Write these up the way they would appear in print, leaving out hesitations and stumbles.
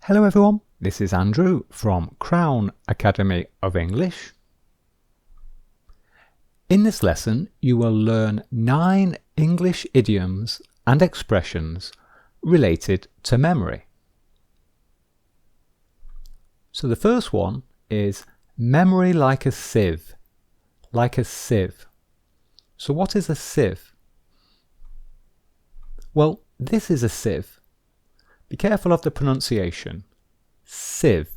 Hello everyone, this is Andrew from Crown Academy of English. In this lesson you will learn 9 English idioms and expressions related to memory. So the first one is memory like a sieve. Like a sieve. So what is a sieve? Well, this is a sieve. Be careful of the pronunciation. Sieve.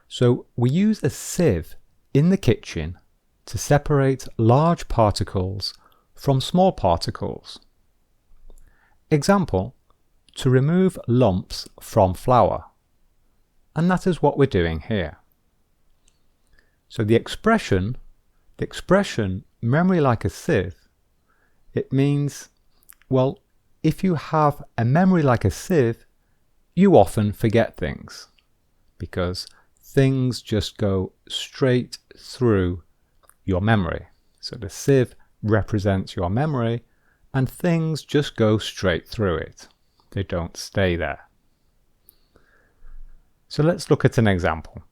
So we use a sieve in the kitchen to separate large particles from small particles. Example, to remove lumps from flour. And that is what we're doing here. So the expression memory like a sieve, it means, well, if you have a memory like a sieve, you often forget things because things just go straight through your memory. So the sieve represents your memory and things just go straight through it. They don't stay there. So let's look at an example.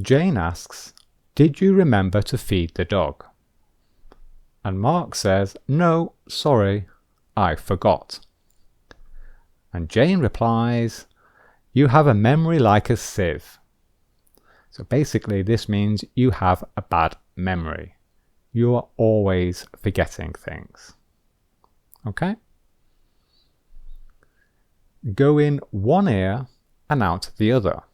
Jane asks, "Did you remember to feed the dog?" And Mark says, "No, sorry, I forgot." And Jane replies, "You have a memory like a sieve." So basically this means you have a bad memory. You are always forgetting things. Okay? Go in one ear and out the other.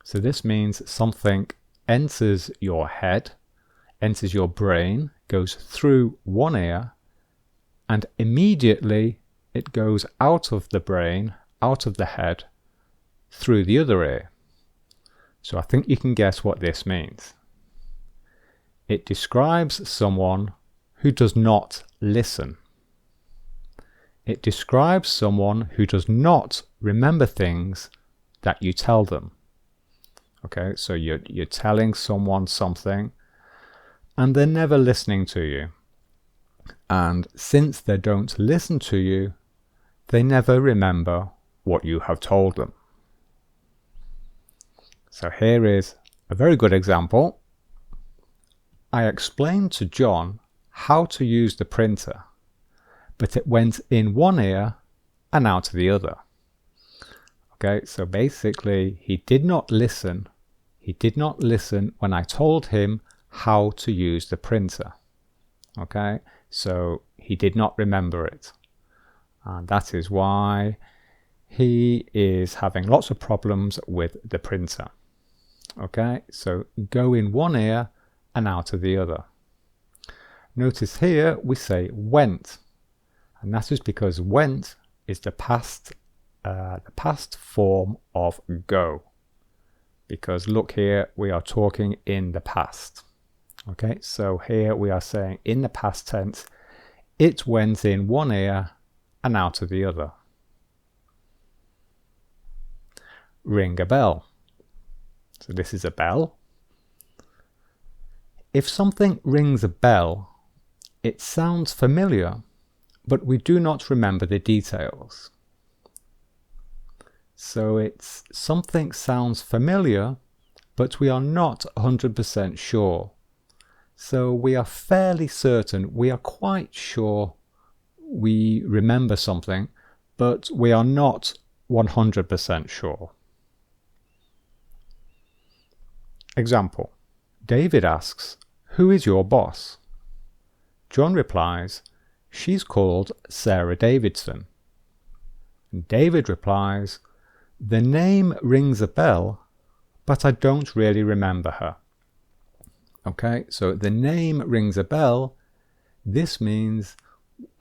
So this means something enters your head, enters your brain, goes through one ear, and immediately it goes out of the brain, out of the head, through the other ear. So I think you can guess what this means. It describes someone who does not listen. It describes someone who does not remember things that you tell them. Okay, so you're telling someone something and they're never listening to you. And since they don't listen to you, they never remember what you have told them. So here is a very good example. I explained to John how to use the printer, but it went in one ear and out the other. Okay, so basically he did not listen. He did not listen when I told him how to use the printer. Okay, so he did not remember it. And that is why he is having lots of problems with the printer. Okay, so go in one ear and out of the other. Notice here we say went, and that is because went is the past form of go. Because look here, we are talking in the past. Okay, so here we are saying in the past tense, it went in one ear and out of the other. Ring a bell. So this is a bell. If something rings a bell, it sounds familiar, but we do not remember the details. So it's something sounds familiar, but we are not 100% sure. So we are fairly certain, we are quite sure we remember something, but we are not 100% sure. Example, David asks, "Who is your boss?" John replies, "She's called Sarah Davidson." And David replies, "The name rings a bell, but I don't really remember her." Okay, so the name rings a bell. This means,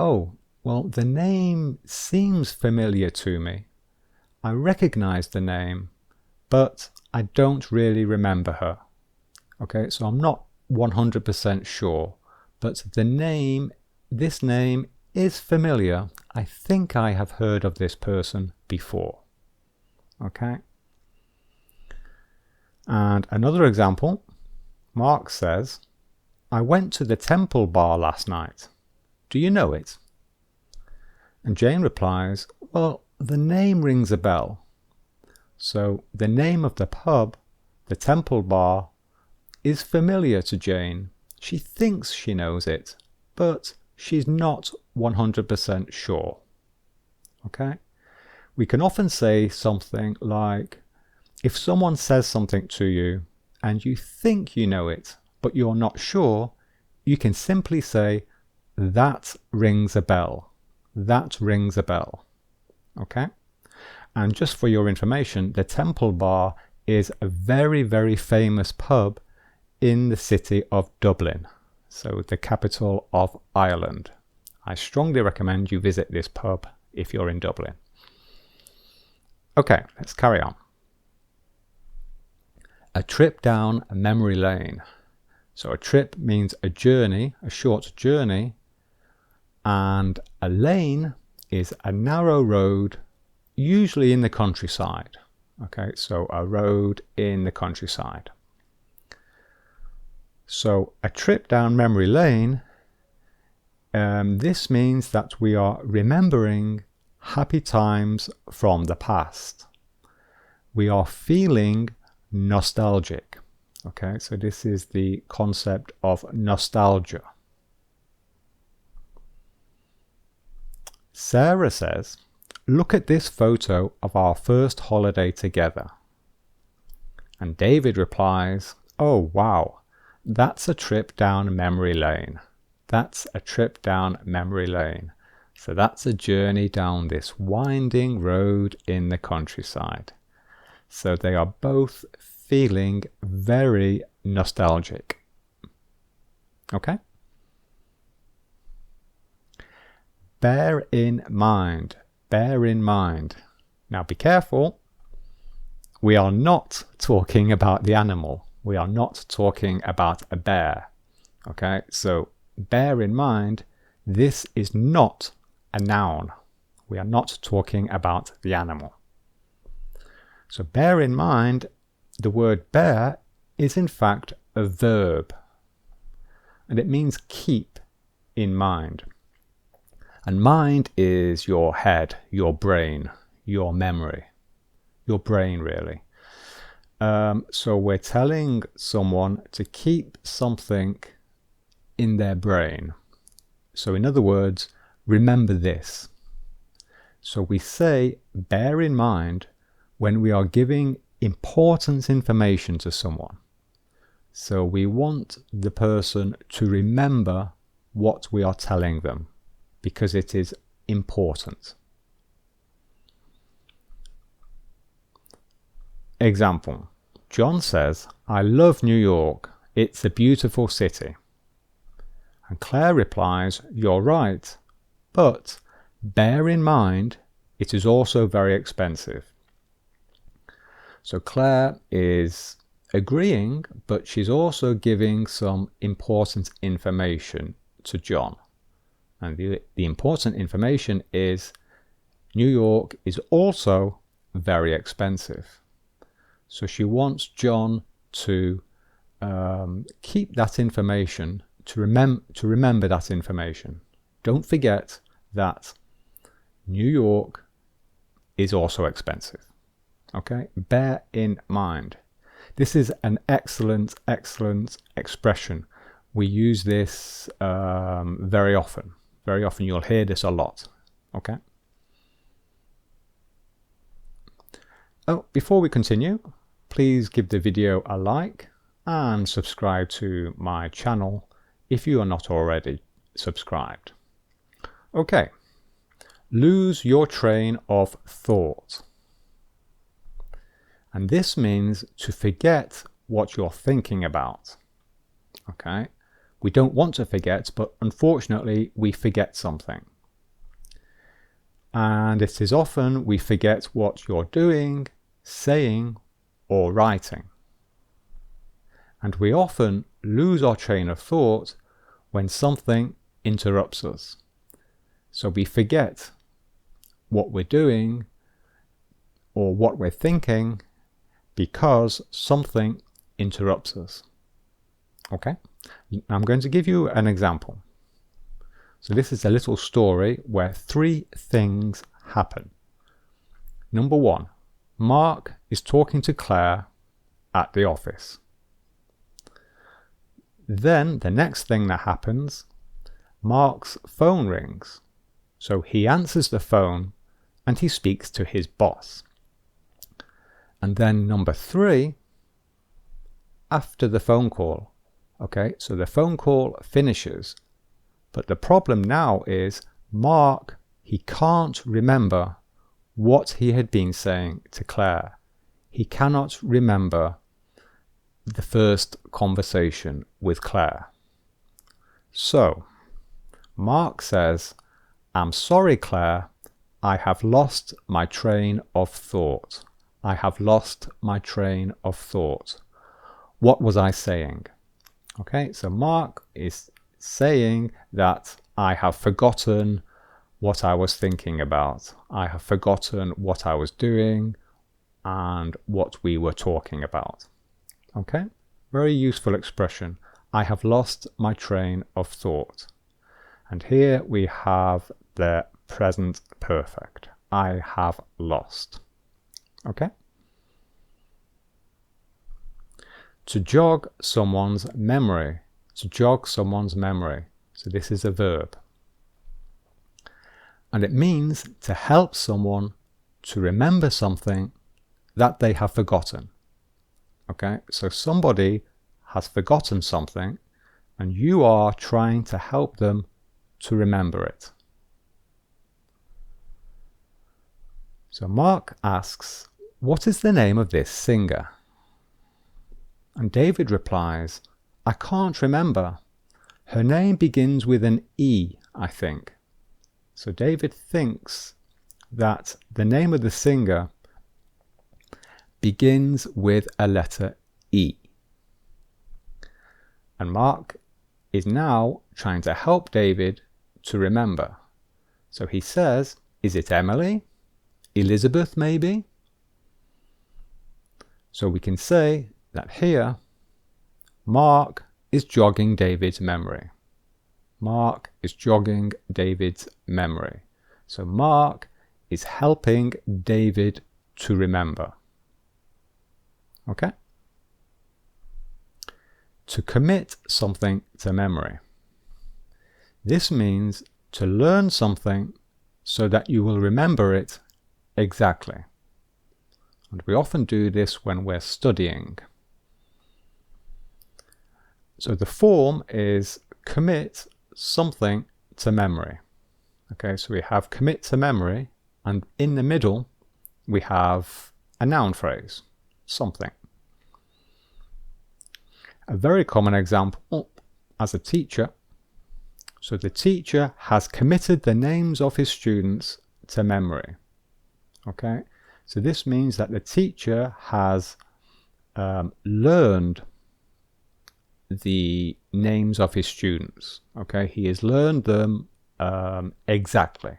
oh, well, the name seems familiar to me. I recognize the name, but I don't really remember her. Okay, so I'm not 100% sure, but the name, this name is familiar. I think I have heard of this person before. Okay. And another example, Mark says, "I went to the Temple Bar last night. Do you know it?" And Jane replies, "Well, the name rings a bell. So the name of the pub, the Temple Bar, is familiar to Jane. She thinks she knows it, but she's not 100% sure. Okay? We can often say something like, if someone says something to you and you think you know it, but you're not sure, you can simply say, that rings a bell. That rings a bell. Okay? And just for your information, the Temple Bar is a very, very famous pub in the city of Dublin, so the capital of Ireland. I strongly recommend you visit this pub if you're in Dublin. Okay, let's carry on. A trip down memory lane. So a trip means a journey, a short journey, and a lane is a narrow road, usually in the countryside. Okay, so a road in the countryside. So a trip down memory lane, this means that we are remembering happy times from the past. We are feeling nostalgic. Okay, so this is the concept of nostalgia. Sarah says, look at this photo of our first holiday together. And David replies, oh wow, that's a trip down memory lane. That's a trip down memory lane. So that's a journey down this winding road in the countryside. So they are both feeling very nostalgic. Okay? Bear in mind. Bear in mind. Now be careful. We are not talking about the animal. We are not talking about a bear. Okay, so bear in mind, this is not a noun. We are not talking about the animal. So bear in mind, the word bear is in fact a verb. And it means keep in mind. And mind is your head, your brain, your memory. Your brain, really. So we're telling someone to keep something in their brain. So in other words, remember this. So we say bear in mind when we are giving important information to someone. So we want the person to remember what we are telling them because it is important. Example. John says, I love New York. It's a beautiful city. And Claire replies, you're right, but bear in mind, it is also very expensive. So Claire is agreeing, but she's also giving some important information to John. And the important information is New York is also very expensive. So she wants John to keep that information, to remember that information. Don't forget that New York is also expensive. Okay, bear in mind. This is an excellent expression. We use this very often. Very often you'll hear this a lot. Okay. Oh, before we continue, please give the video a like and subscribe to my channel if you are not already subscribed. Okay, lose your train of thought. And this means to forget what you're thinking about. Okay, we don't want to forget, but unfortunately we forget something. And it is often we forget what you're doing, saying, or writing. And we often lose our train of thought when something interrupts us. So we forget what we're doing or what we're thinking because something interrupts us. Okay? I'm going to give you an example. So this is a little story where three things happen. Number 1. Mark is talking to Claire at the office. Then the next thing that happens, Mark's phone rings. So he answers the phone and he speaks to his boss. And then number 3, after the phone call. Okay, so the phone call finishes. But the problem now is Mark, he can't remember what he had been saying to Claire. He cannot remember the first conversation with Claire. So Mark says, "I'm sorry, Claire, I have lost my train of thought. I have lost my train of thought. What was I saying?" Okay, so Mark is saying that I have forgotten what I was thinking about. I have forgotten what I was doing and what we were talking about. Okay, very useful expression. I have lost my train of thought. And here we have the present perfect. I have lost. Okay? To jog someone's memory. To jog someone's memory. So this is a verb. And it means to help someone to remember something that they have forgotten. Okay, so somebody has forgotten something and you are trying to help them to remember it. So Mark asks, "What is the name of this singer?" And David replies, "I can't remember. Her name begins with an E, I think." So David thinks that the name of the singer begins with a letter E. And Mark is now trying to help David to remember. So he says, "Is it Emily? Elizabeth maybe?" So we can say that here, Mark is jogging David's memory. Mark is jogging David's memory. So Mark is helping David to remember. Okay? To commit something to memory. This means to learn something so that you will remember it exactly. And we often do this when we're studying. So the form is commit something to memory. Okay, so we have commit to memory, and in the middle we have a noun phrase, something. A very common example as a teacher. So the teacher has committed the names of his students to memory. Okay, so this means that the teacher has learned the names of his students. Okay, he has learned them exactly.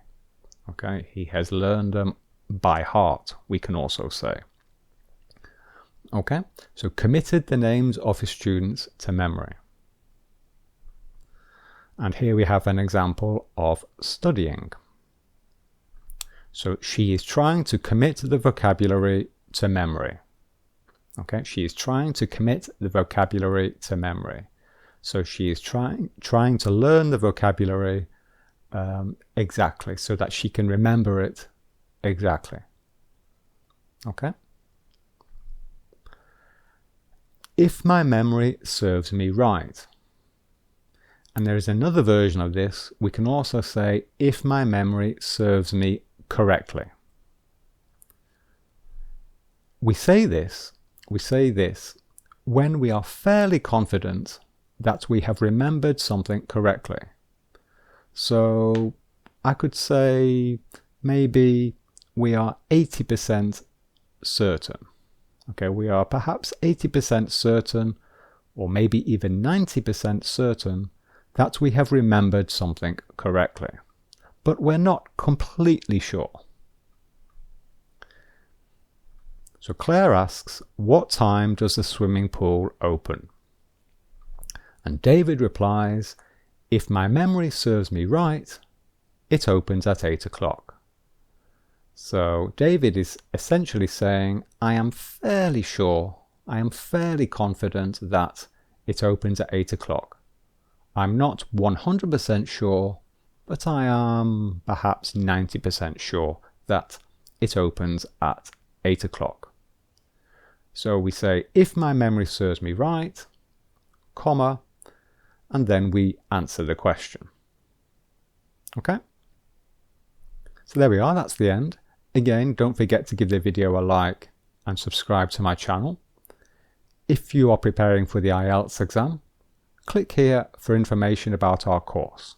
Okay, he has learned them by heart, we can also say. Okay, so committed the names of his students to memory. And here we have an example of studying. So she is trying to commit the vocabulary to memory. Okay, she is trying to commit the vocabulary to memory. So she is trying to learn the vocabulary exactly so that she can remember it exactly. Okay? If my memory serves me right. And there is another version of this. We can also say, if my memory serves me correctly. We say this when we are fairly confident that we have remembered something correctly. So I could say maybe we are 80% certain. Okay, we are perhaps 80% certain, or maybe even 90% certain that we have remembered something correctly, but we're not completely sure. So Claire asks, what time does the swimming pool open? And David replies, if my memory serves me right, it opens at 8 o'clock. So David is essentially saying, I am fairly sure, I am fairly confident that it opens at 8 o'clock. I'm not 100% sure, but I am perhaps 90% sure that it opens at 8 o'clock. So we say, if my memory serves me right, comma, and then we answer the question. Okay? So there we are, that's the end. Again, don't forget to give the video a like and subscribe to my channel. If you are preparing for the IELTS exam, click here for information about our course.